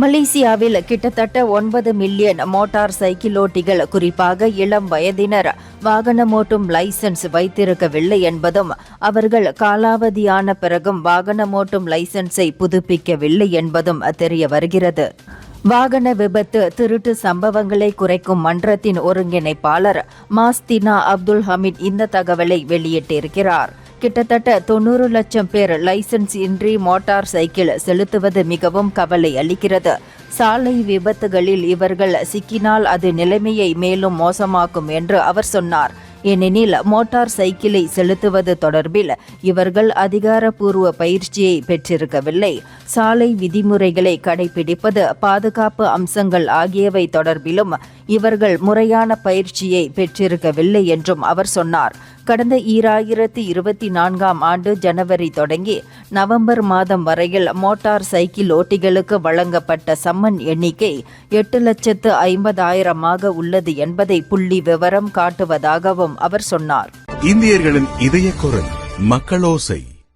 மலேசியாவில் கிட்டத்தட்ட 9 million motor சைக்கிளோட்டிகள், குறிப்பாக இளம் வயதினர், வாகனமோட்டும் லைசென்ஸ் வைத்திருக்கவில்லை என்பதும், அவர்கள் காலாவதியான பிறகும் வாகனமோட்டும் லைசென்ஸை புதுப்பிக்கவில்லை என்பதும் தெரிய வருகிறது. வாகன விபத்து திருட்டு சம்பவங்களை குறைக்கும் மன்றத்தின் ஒருங்கிணைப்பாளர் மாஸ்தினா அப்துல் ஹமீத் இந்த தகவலை வெளியிட்டிருக்கிறார். கிட்டத்தட்ட 90 லட்சம் பேர் லைசென்ஸ் இன்றி மோட்டார் சைக்கிள் செலுத்துவது மிகவும் கவலை அளிக்கிறது. சாலை விபத்துகளில் இவர்கள் சிக்கினால் அது நிலைமையை மேலும் மோசமாக்கும் என்று அவர் சொன்னார். ஏனெனில் மோட்டார் சைக்கிளை செலுத்துவது தொடர்பில் இவர்கள் அதிகாரப்பூர்வ பயிற்சியை பெற்றிருக்கவில்லை. சாலை விதிமுறைகளை கடைபிடிப்பது, பாதுகாப்பு அம்சங்கள் ஆகியவை தொடர்பிலும் இவர்கள் முறையான பயிற்சியை பெற்றிருக்கவில்லை என்றும் அவர் சொன்னார். கடந்த 2024ஆம் ஆண்டு ஜனவரி தொடங்கி நவம்பர் மாதம் வரையில் மோட்டார் சைக்கிள் ஓட்டிகளுக்கு வழங்கப்பட்ட சம்மன் எண்ணிக்கை 8,50,000 உள்ளது என்பதை புள்ளி விவரம் காட்டுவதாகவும் அவர் சொன்னார். இந்தியர்களின் இதய குரல் மக்களோசை.